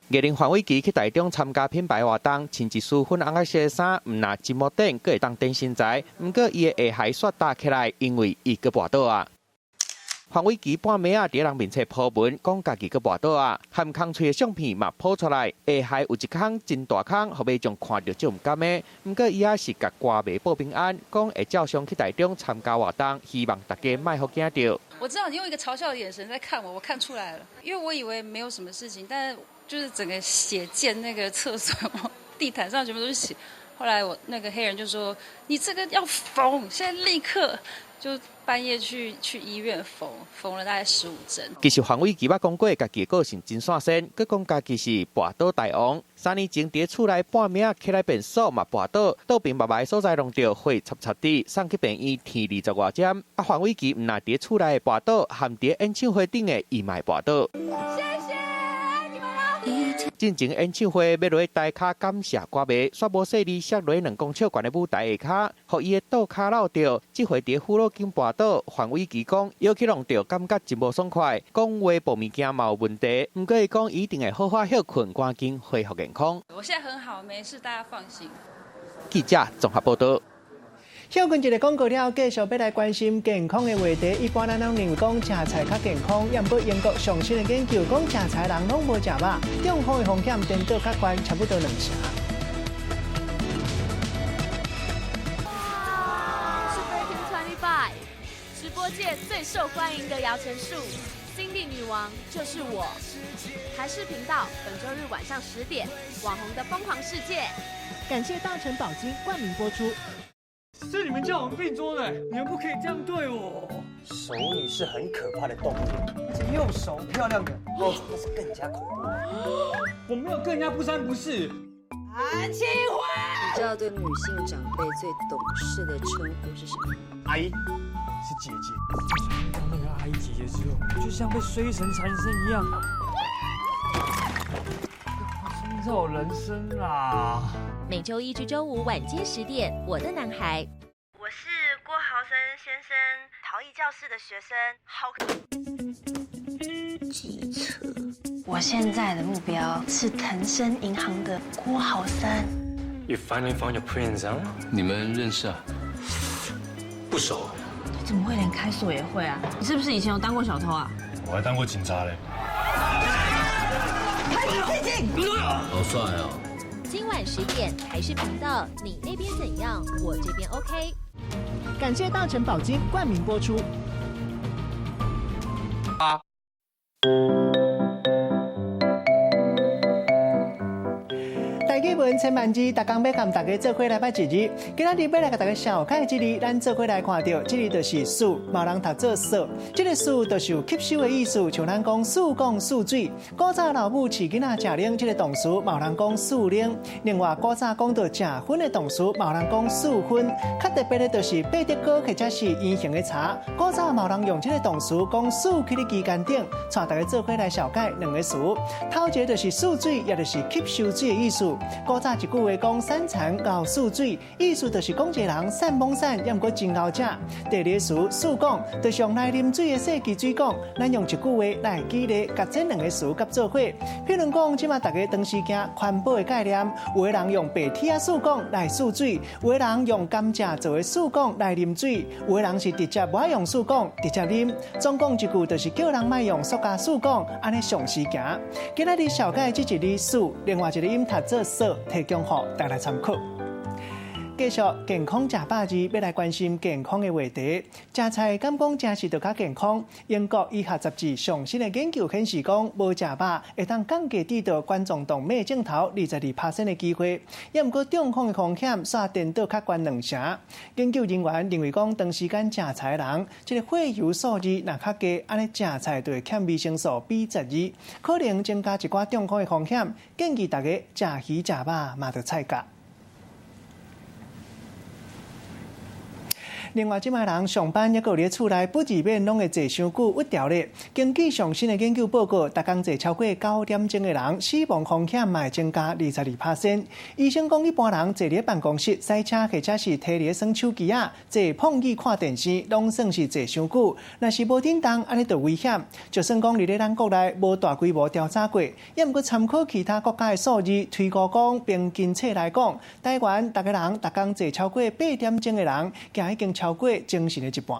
艺人范玮琪去台中参加品牌活动，穿一束粉红色衫，唔但真模顶，阁会当展身材。不过伊的下颌煞打起来，因为伊阁跋倒啊。范玮琪半暝伫人面前抛文，讲家己阁跋倒啊，含空吹的相片嘛抛出来，下颌有一坑真大坑，互迷众看到就唔甘的。不过伊也是甲歌迷报平安，讲会照常去台中参加活动，希望大家莫互惊到。我知道你用一个嘲笑的眼神在看我，我看出来了，因为我以为没有什么事情，但是。 就是整个血溅那个厕所地毯上全部都是血，后来我那个黑人就说：“你这个要缝，现在立刻！”就半夜去医院缝了大概15针。其实范玮琪捌讲过，家己个性真线身，佮讲家己是跋倒大王。3年前伫厝内半暝起来便所嘛跋倒，倒边白白所在弄着血擦擦地，送去病院天20外针。啊，范玮琪唔但伫厝内跋倒，含伫演唱会顶的伊嘛跋倒。 进前演唱会要落台卡感谢歌迷，煞无细里摔落2公尺悬的舞台下骹，互伊的倒骹落掉。这回伫虎落间跋倒，范玮琪讲摇起弄着感觉真无爽快，讲话报物件嘛有问题。不过伊讲一定会好好休困，赶紧恢复健康。我现在很好，没事，大家放心。记者综合报道。 休困一个广告了，继续要来关心健康的话题。一般咱拢认为讲食菜较健康，也不英国上新的研究讲食菜人拢无食肉，中风的风险颠倒较悬，差不多2成。是1325，是播界最受欢迎的摇钱树，Cindy 女王就是我。台视频道本周日晚上10点，网红的疯狂世界。感谢大成宝金冠名播出。是你们叫我们并桌的，你们不可以这样对我。熟女是很可怕的动物，而且又熟漂亮的，那是更加恐怖。我没有跟人家不三不四。安庆辉，你知道对女性长辈最懂事的称呼是什么？阿姨，是姐姐。听到那个阿姨姐姐之后，就像被衰神缠身一样。深造人生啦！每周一至周五晚间10点，《我的男孩》。我是郭豪生先生，陶艺教室的学生。机车。我现在的目标是腾升银行的郭豪生。You finally found your prince, huh? 你们认识啊？不熟。你怎么会连开锁也会啊？你是不是以前有当过小偷啊？我还当过警察嘞。好帅哦！今晚10点，台视频道，你那边怎样？我这边 OK。感谢大成宝金冠名播出。大家闻千万字，大家要跟大家做伙来拜一日。今仔日要来给大家小看一日，咱做伙来看到，这日就是树，冇人读做树。这个树就是有吸收的意思，像咱讲树讲树水。古早老母饲囡仔食奶，这个动词冇人讲树奶。另外，古早讲到食薰的动词冇人讲树薰。较特别的就是八德糕或者是圆形的茶，古早冇人用这个动词讲树去的期间顶，带大家做伙来小解两个词。头一个就是树水，也就是吸收水的意思。古早一句话讲散田熬树水，意思就是讲一个人散懵散，也毋过真熬食。第二个词树讲，就是用来啉水的细支水讲，咱用一句话来举例，甲这两个词合做伙。譬如讲，即马大家长时间环保的概念，有的人用白铁树讲来树水，有的人用甘蔗做的树讲来啉水，有的人是直接无爱用树讲，直接啉。总共一句就是叫人莫用塑胶树讲，安尼上时行。今仔日小解这一日树，另外一个音读做树，提供给大家参考。继续健康食饱日，要来关心健康的话题。食菜敢讲真是就较健康？英国医学杂志上新的研究显示，讲无食饱会当降低得到冠状动脉镜头22%的机会，也毋过中风的风险煞颠倒较悬2成。研究人员认为，讲长时间食菜的人，这个血油数字若较低，安尼食菜就会欠维生素 B12，可能增加一寡中风的风险。建议大家食鱼食肉嘛着菜价。另外，即卖人上班抑个咧厝内，不自免拢会坐伤久屈掉咧。根据上新的研究报告，逐工坐超过9点钟的人，死亡风险嘛会增加22%。医生讲，一般人坐咧办公室、赛车或者是摕咧耍手机啊，坐碰椅看电视，拢算是坐伤久。若是无叮当，安尼就危险。就算讲伫咧咱国内无大规模调查过，也毋过参考其他国家的数字，推估讲平均测来讲，台湾逐个人逐工坐超过8点钟的人，行已经超过精神的一半。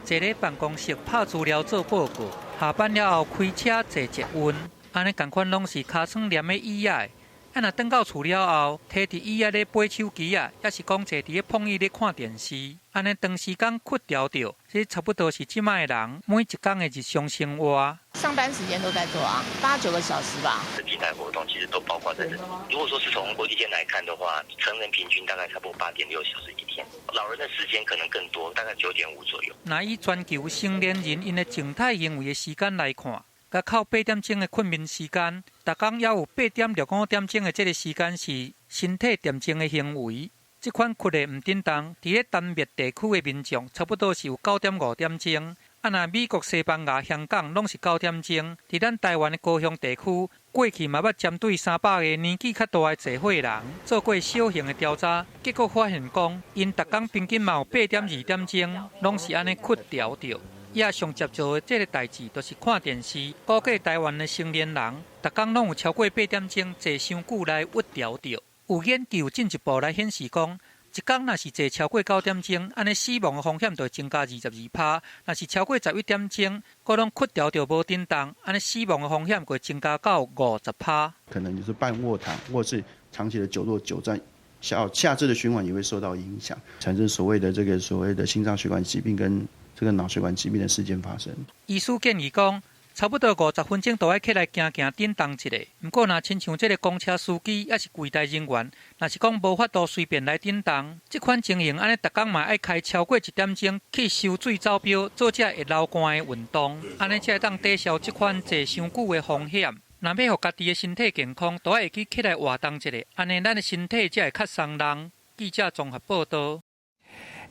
坐咧办公室拍资料做报告，下班了后开车坐捷运，安尼同款拢是尻川黏的椅仔。啊，若转到厝了后，摕伫椅仔咧买手机啊，也是讲坐伫咧碰椅咧看电视，安尼长时间屈掉着，这差不多是即卖的人每一天的日常生活。上班时间都在做啊，8、9个小时吧。平台活动其实都包括在这里。如果说是从国际间来看的话，成人平均大概差不多8.6小时一天，老人的时间可能更多，大概9.5左右。若以全球成年人因的静态行为的时间来看，甲靠8点钟的困眠时间，逐工也有8点到5点钟的这个时间是身体恬静的行为。这款困的唔叮当，伫咧丹麦地区的民众差不多是有9.5点钟。啊，那美国、西班牙、香港拢是9点钟。伫咱台湾的高雄地区，过去嘛捌针对300个年纪较大的坐伙人做过小型的调查，结果发现讲，因逐工平均嘛有8点2点钟，拢是安尼屈掉着。也上接做的这个代志，就是看电视。估计台湾的成年人，逐工拢有超过8点钟坐伤久来屈掉着。有研究进一步来显示讲，一天若是坐超过9点钟，安尼死亡的风险就会增加22%；若是超过11点钟，佫拢屈掉着无叮当，安尼死亡的风险会增加到50%。可能就是半卧躺，或是长期的久坐久站，下肢的循环也会受到影响，产生所谓的心脏血管疾病跟这个脑血管疾病的事件发生。医师建议讲，差不多50分钟都要起来行行振动一下。不过，若亲像这个公车司机也是柜台人员，若是讲无法度随便来振动，这款情形安尼，逐工嘛爱开超过1点钟去收水走表，做这会流汗的运动，安尼才会当抵消这款坐伤久的风险。若要互家己的身体健康，都要起来活动一下，安尼咱的身体才会较松动。记者综合报道。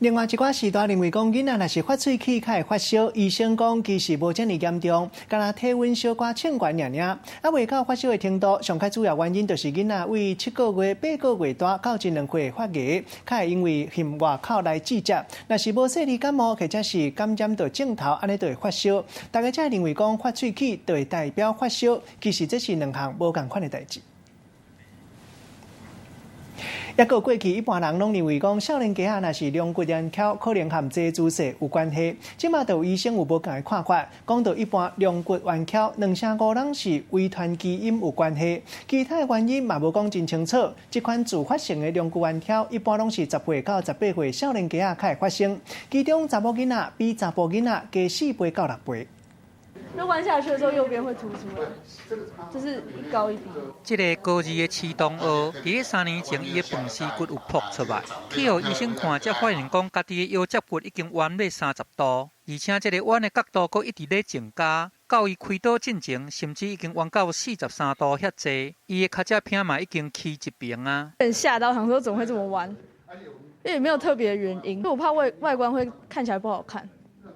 另外一寡时代认为讲，囡仔若是发喙齿，较会发烧，医生讲其实无遮尔严重，敢若体温小可称悬尔尔，未到发烧的程度。上较主要原因就是囡仔为7个月、8个月大到1、2岁发芽，较会因为向外口来季节。若是无细粒感冒或者是感染到症头，安尼就会发烧。大家才认为讲发喙齿就会代表发烧，其实这是两项无同款的代志。抑个过去，一般人拢认为讲少年家若是龙骨弯翘，可能和这姿势有关系。即马就有医生有无同的看法，讲到一般龙骨弯翘2成5人是遗传基因有关系，其他的原因嘛无讲真清楚。这款自发性的龙骨弯翘，一般拢是10岁到18岁少年家较会发生，其中查某囡仔比查甫囡仔加4倍到6倍。那弯下去的时候，右边会凸出来，就是一高一低。这个高二的池东学，伫3年前，伊的饭丝骨有破出来，去互医生看，才发现讲家己的腰脊骨已经弯了30度，而且这个弯的角度佫一直在增加，到伊开刀进前，甚至已经弯到43度遐济，伊的脚趾片嘛已经起一边啊。很吓到，想说怎么会这么弯，因为也没有特别的原因，我怕外观会看起来不好看。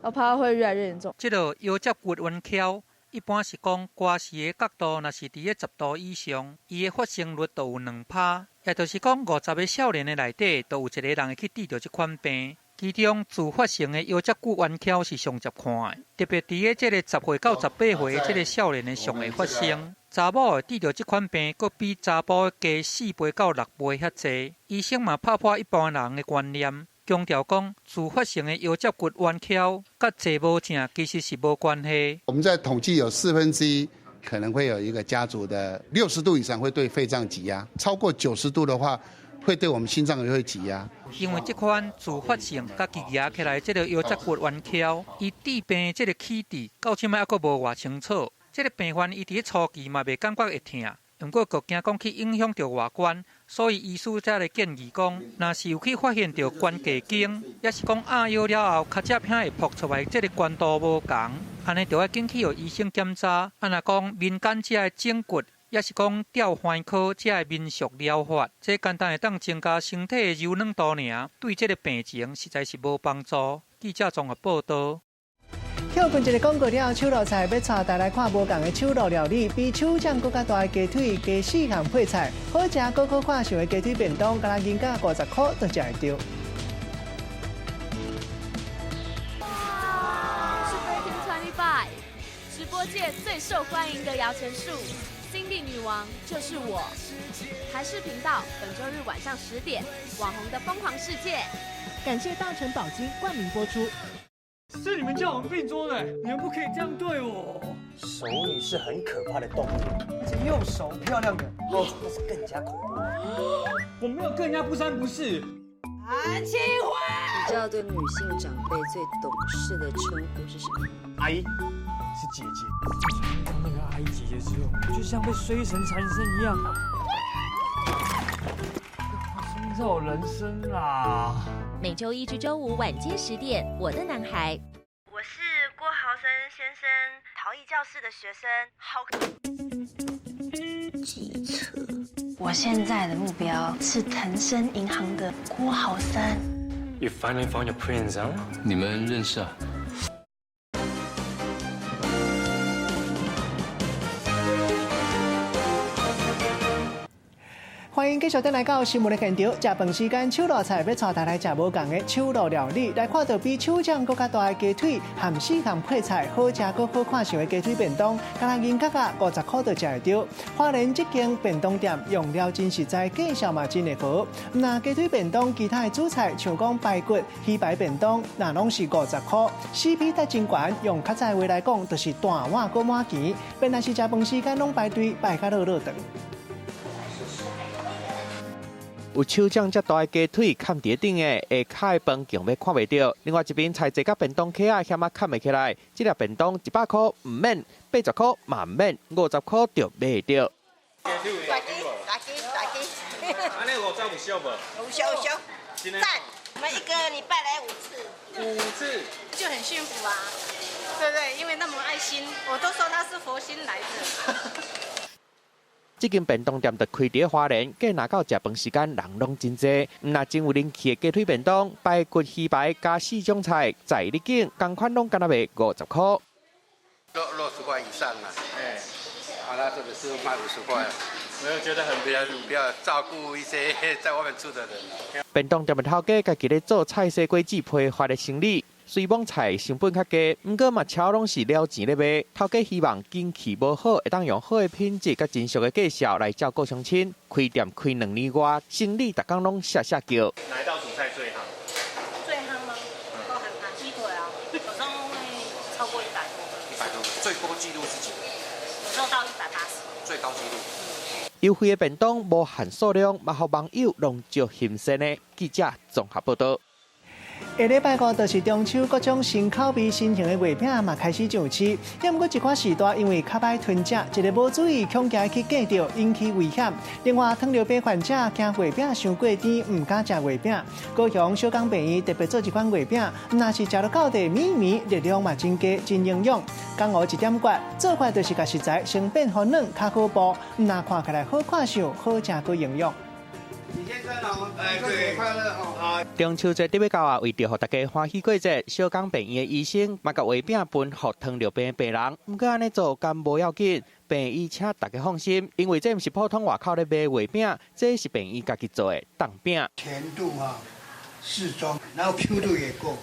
我怕会越来越严重。这个腰脊骨弯翘，一般是讲瓜视的角度，若是伫10度以上，伊的发生率就有2%，也就是讲50个少年的内底，都有一个人会去得到这款病。其中自发性的腰脊骨弯翘是上接看的，特别伫个这个10岁到18岁的这个少年的上会发生。查某会得到这款病，佫比查甫加4倍到6倍遐济。医生嘛打破一般人的观念。强调讲，自发性的腰脊骨弯翘，甲坐无正其实是无关系。我们在统计有1/4可能会有一个家族的60度以上会对肺脏挤压，超过90度的话，会对我们心脏也会挤压。因为这款自发性甲挤压起来，这个腰脊骨弯翘，伊治病这个起治到现在还佫无偌清楚。这个病患伊伫初期嘛未感觉会痛。不过，佫惊讲去影响到外观，所以医师才来建议讲，若是有去发现到关节镜，也是讲压腰了后，脚趾片会破出来，这个关度无同，安尼就要紧去互医生检查。若讲民间这的整骨，也是讲吊环科这的民俗疗法，这简单会当增加身体的柔软度尔，对这个病情实在是无帮助。记者综合报道。休困一个广告了，手路菜要带大家来看无同的手路料理，比手掌更加大的鸡腿、鸡丝和配菜，好食更可看像的鸡腿便当，敢若银价50块就食会到。是 Breaking 25，直播界最受欢迎的摇钱树，Cindy 女王就是我。台视频道本周日晚上10点，网红的疯狂世界。感谢大成宝金冠名播出。是你们叫我们并桌的，你们不可以这样对我。熟女是很可怕的动物，而且又熟漂亮的，那是更加恐怖。我没有跟人家不三不四。安庆辉，你知道对女性长辈最懂事的称呼是什么？阿姨，是姐姐。自从遇到那个阿姨姐姐之后，就像被衰神缠身一样，创造人生啦。每周1至周5晚间10点，《我的男孩》。我是郭豪森先生，陶艺教室的学生。机车。我现在的目标是腾升银行的郭豪森。You finally found your prince, huh? 你们认识啊？欢迎继续登来到新闻的现场，食饭时间手路菜要带大家来食无同的手路料理，来看到比手掌更加大的鸡腿，含4项配菜，好食更好看像的鸡腿便当，敢若银价50块就食会到。花莲这间便当店用料真实在，价钱嘛真会好。那鸡腿便当其他的主菜，像讲排骨、鱼排便当，那拢是50块，CP 值真悬。用较早话来讲，就是大碗搁满钱。本来是食饭时间拢排队排甲落长。有手掌遮大的鸡腿砍伫顶的，下骹的饭强要看袂到。另外一边菜侪甲便当盒啊，险啊砍袂起来。这粒便当100块唔免，80块嘛唔免，50块就买会到。大鸡，安尼50有效无？有效。赞！我们1个礼拜来5次，就很幸福啊，对不对？因为那么爱心，我都说他是佛心来的。这间便当店就开伫花莲，计拿到食饭时间人拢真济。那真有人气的鸡腿便当，排骨、鱼排加4种菜，在你境同款拢敢若卖50块。60块以上啊，那这个是卖50块。没有觉得很比较照顾一些在外面住的人。便当店的头家家己咧做菜色果子批发的生意，虽网菜成本较低，不过嘛超拢是了钱咧卖。头家希望经济无好，会当用好的品质甲真俗的介绍来照顾乡亲。开店开2年外，生意逐工拢下叫。哪一道主菜最夯？最夯吗？都很夯，鸡腿啊，有时候会超过100多。100多，最高纪录是几？有时候到180。最高纪录。优惠的便当无限数量，嘛互网友拢足新鲜的。记者综合报道。下礼拜5就是中秋，各种新口味、新型的月饼嘛开始上市。也毋过一寡时代因为较歹囤食，一个无注意恐惊去夹着，引起危险。另外，糖尿病患者惊月饼伤过甜，唔敢食月饼。高雄小港病院特别做一款月饼，若是食到到地绵，热量嘛真低，真营养。江湖一点诀，做法就是甲食材先变好软，较好剥，若看起来好看相，好食佮营养。李先生哦，祝你快乐哦！中秋节特别到啊，为着让大家欢喜过节，小港病院的医生嘛甲月饼分予糖尿病的病人。不过安尼做敢无要紧，病院请大家放心，因为这毋是普通外口咧卖月饼，这是病院家己做的冻饼。甜度啊适中，然后 Q 度也够。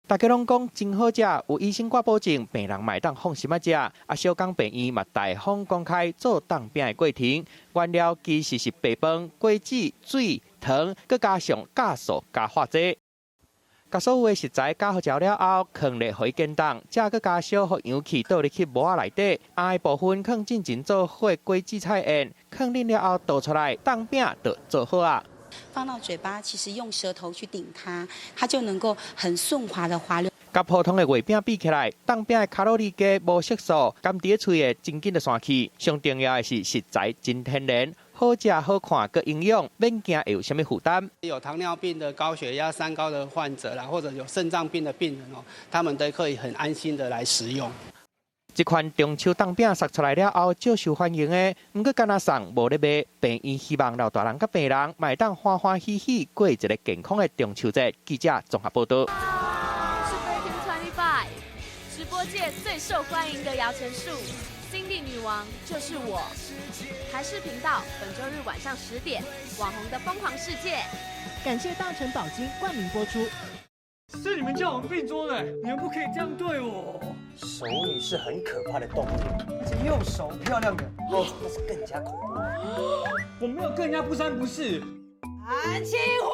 大家拢讲真好食，有医生挂保证，病人嘛会当放心啊食。啊，小港病院嘛大方公开做冻饼的过程，原料其实是白饭、果子、水、糖，佮加上酵素加化剂。甲所有的食材加好调了后，放入互伊煎冻，再佮加小互氧气倒入去模仔内底，挨部分放进前做好的果子菜宴，放冷了后倒出来，冻饼就做好啊。放到嘴巴，其实用舌头去顶它，它就能够很顺滑的滑溜。甲普通的月饼比起来，冻饼的卡路里低、无色素，甘伫嘴的真紧就散去。上重要的是食材真天然，好食好看，佮营养，免惊会有啥物负担。有糖尿病的、高血压、三高的患者啦，或者有肾脏病的病人哦，他们都可以很安心的来食用。这款中秋冻饼杀出来了后，较受欢迎的，毋过敢若送无咧卖。病院希望老大人甲病人买当欢欢喜喜过一个健康的中秋节。记者综合报道。直播界最受欢迎的摇钱树，Cindy 女王就是我。台视频道本周日晚上10点，网红的疯狂世界。感谢大成宝金冠名播出。是你们叫我们并桌的，你们不可以这样对我。熟女是很可怕的动物，而且又熟漂亮的，那是更加恐怖。我没有跟人家不三不四。安庆辉，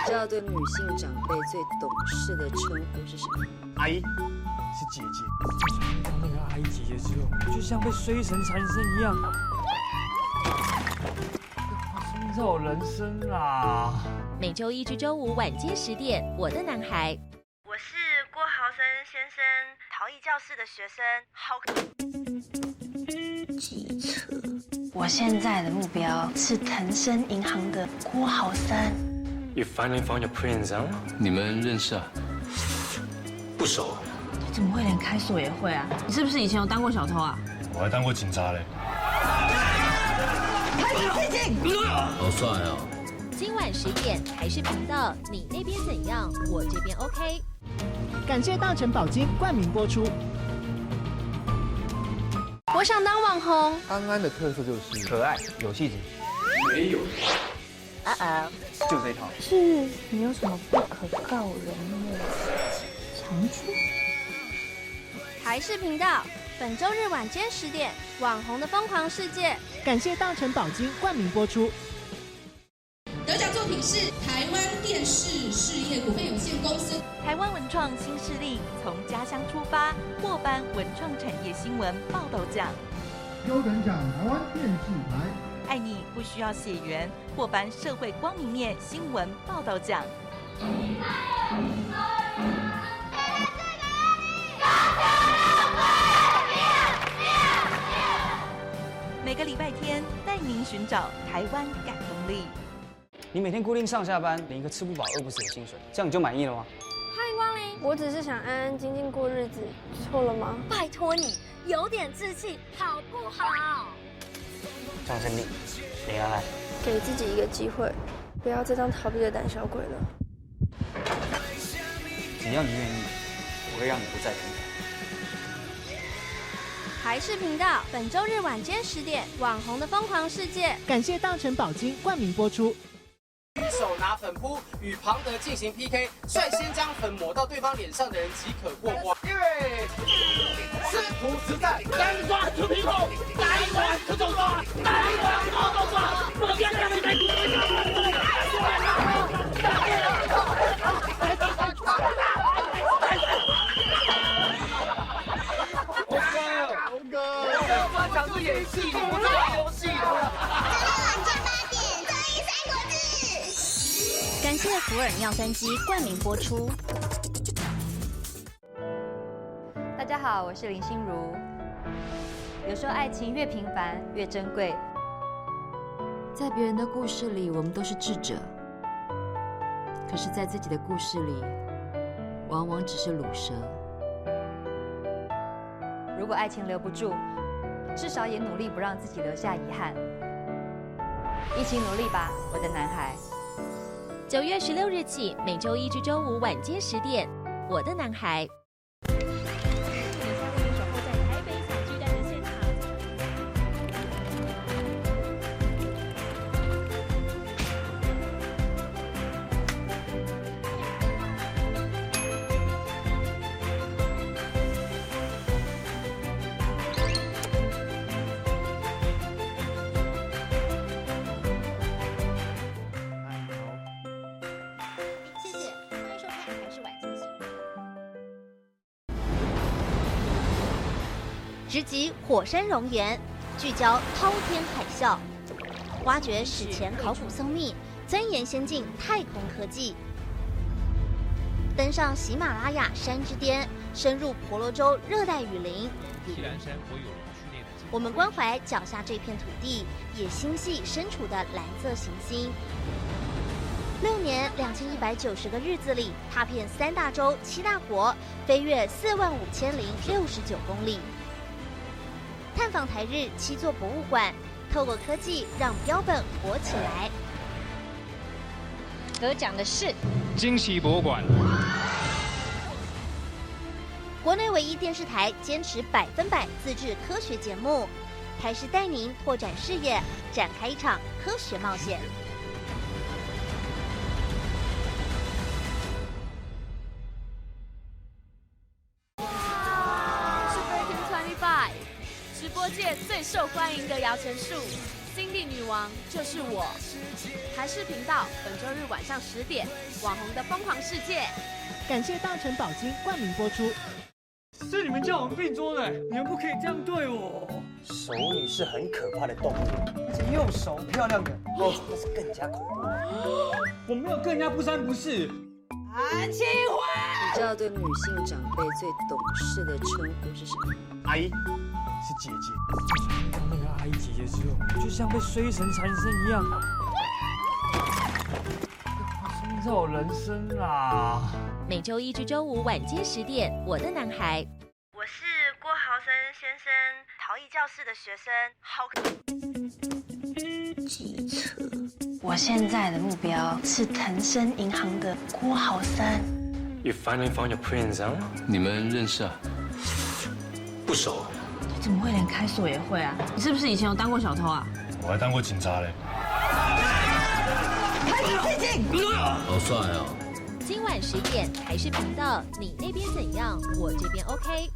你知道对女性长辈最懂事的称呼是什么？阿姨，是姐姐。自从遇到那个阿姨姐姐之后，就像被衰神缠身一样，创造人生啦。每周1至周5晚间10点，《我的男孩》。我是郭豪生先生，陶艺教室的学生，机车。我现在的目标是腾升银行的郭豪生。You finally found your prince, huh? 你们认识啊？不熟。你怎么会连开锁也会啊？你是不是以前有当过小偷啊？我还当过警察嘞。好帅哦！今晚10点，台视频道，你那边怎样？我这边 OK。感谢大成宝金冠名播出。我想当网红。安安的特色就是可爱、有气质。没有。就这一套。是你有什么不可告人的长处？台视频道本周日晚间10点，网红的疯狂世界。感谢大成宝金冠名播出。得奖作品是台湾电视事业股份有限公司。台湾文创新势力，从家乡出发，获颁文创产业新闻报道奖。优等奖台湾电视台。爱你不需要血缘，获颁社会光明面新闻报道奖。每个礼拜天带您寻找台湾感动力。你每天固定上下班，领一个吃不饱饿不死的薪水，这样你就满意了吗？欢迎光临，我只是想安安静静过日子，错了吗？拜托你有点志气好不好？张胜利，林安安，给自己一个机会，不要再当逃避的胆小鬼了。只要你愿意，我会让你不再平凡。台视频道本周日晚间10点，网红的疯狂世界。感谢大成宝金冠名播出。手拿粉扑与庞德进行 PK， 率先将粉抹到对方脸上的人即可过关。因为师徒实战，南瓜出皮口，南瓜出手抓，南瓜出手抓，我别让你好乖哦，红哥，我们讲是演戏，不是玩游戏。感谢福尔尿酸机冠名播出。大家好，我是林心如。有时候爱情越平凡越珍贵，在别人的故事里，我们都是智者；可是，在自己的故事里，往往只是鲁蛇。如果爱情留不住，至少也努力不让自己留下遗憾。一起努力吧，我的男孩。9月16日起，每周一至周五晚间10点，《我的男孩》。直击火山熔岩，聚焦滔天海啸，挖掘史前考古松秘，钻研先进太空科技，登上喜马拉雅山之巅，深入婆罗洲热带雨林。我们关怀脚下这片土地，也心系身处的蓝色行星。6年2190个日子里，踏遍3大洲7大国，飞越45069公里。探访台日7座博物馆，透过科技让标本活起来。得奖的是惊喜博物馆，国内唯一电视台坚持100%自制科学节目，台视带您拓展视野，展开一场科学冒险。直播界最受欢迎的摇钱树，新地女王就是我。台视频道本周日晚上10点，网红的疯狂世界。感谢大成宝金冠名播出。是你们叫我们并桌的，你们不可以这样对我。熟女是很可怕的动物，而且又熟漂亮的，那是更加恐怖。我没有跟人家不三不四。安庆辉，你知道对女性长辈最懂事的称呼是什么？阿姨。是姐姐，看到那个阿姨姐姐之后，就像被衰神缠身一样，创造人生啦。每周一至周五晚间10点，《我的男孩》。我是郭豪森先生，陶艺教室的学生。机车。我现在的目标是腾升银行的郭豪森。You finally found your prince, huh? 你们认识啊？不熟。怎么会连开锁也会啊？你是不是以前有当过小偷啊？我还当过警察嘞。开始静静。好帅哦！今晚10点，台视频道，你那边怎样？我这边 OK。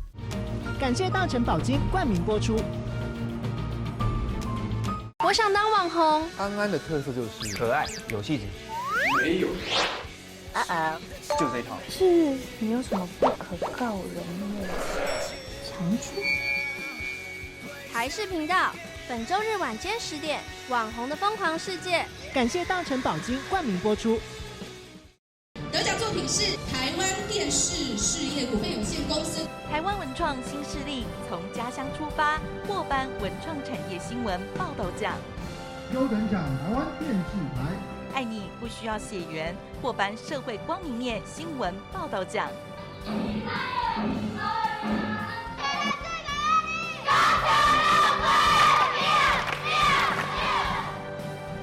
感谢大成宝金冠名播出。我想当网红。安安的特色就是可爱、有气质。没有。就这一套。是你有什么不可告人的长处？台视频道本周日晚间10点，网红的疯狂世界。感谢大成宝金冠名播出。得奖作品是台湾电视事业股份有限公司。台湾文创新势力从家乡出发，获颁文创产业新闻报道奖。优等奖台湾电视台。爱你不需要血缘，获颁社会光明面新闻报道奖。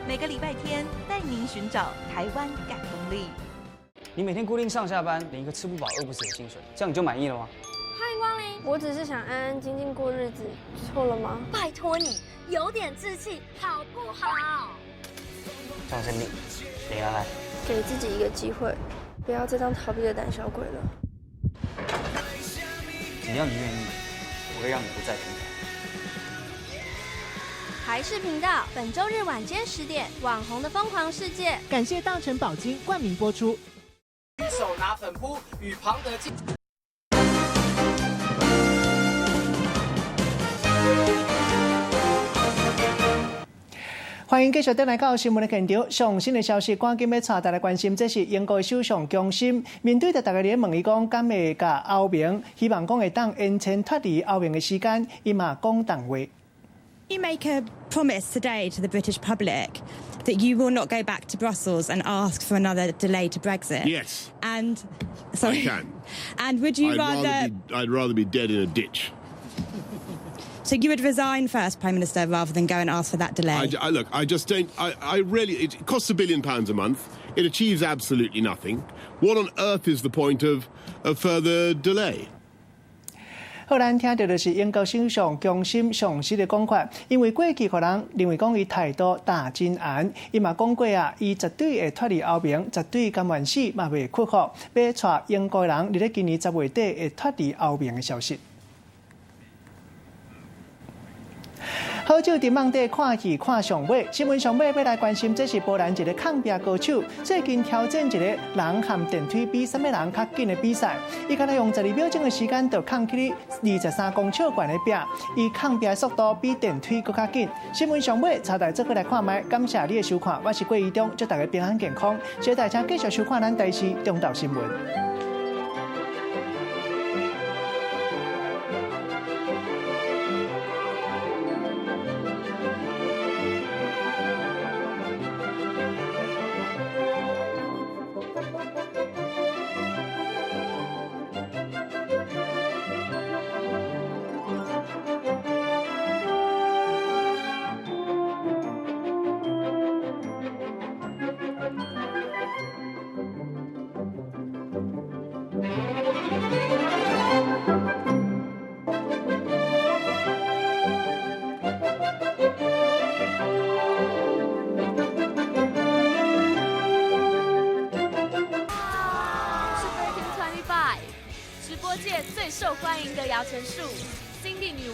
每个礼拜天带您寻找台湾感动力。你每天固定上下班，领一个吃不饱饿不死的薪水，这样你就满意了吗？欢迎光临，我只是想安安静静过日子，错了吗？拜托你有点志气好不好？张生命，林安安，给自己一个机会，不要再当逃避的胆小鬼了。只要你愿意，我会让你不再平凡。台视频道本周日晚间10点，网红的疯狂世界。感谢大成宝金冠名播出。一手拿粉扑与庞德进。欢迎继续回来到新闻的现场。上新的消息，赶紧要带大家关心，这是英国的首相强生面对着大家咧问伊讲，敢会甲欧盟希望讲会当延长脱离欧盟的时间，伊嘛讲重话。You make a promise today to the British public that you will not go back to Brussels and ask for another delay to Brexit. Yes. And sorry. I can. And would you I'd rather be dead in a ditch. So you would resign first, Prime Minister, rather than go and ask for that delay? Look, I just don't. I really. It costs £1 billion a month. It achieves absolutely nothing. What on earth is the point of further delay? 好，咱听到就是英国首相强生详细的讲法，因为过去互人认为讲伊态度大真严，伊嘛讲过啊，伊绝对会脱离欧盟，绝对甘愿死嘛袂屈服，要带英国人伫咧今年10月底会脱离欧盟的消息。好久伫网底看戏看上尾，新闻上尾要来关心，这是波兰一个抗病歌手最近挑战一个人和电梯比什么人较紧的比赛，伊敢若用12秒钟的时间就抗起23公尺悬的壁，伊抗病的速度比电梯更较紧。新闻上尾插台做伙来看卖，感谢你的收看，我是郭怡中，祝大家平安健康，谢谢大家继续收看咱台视中道新闻。直播界最受欢迎的摇钱树，新帝女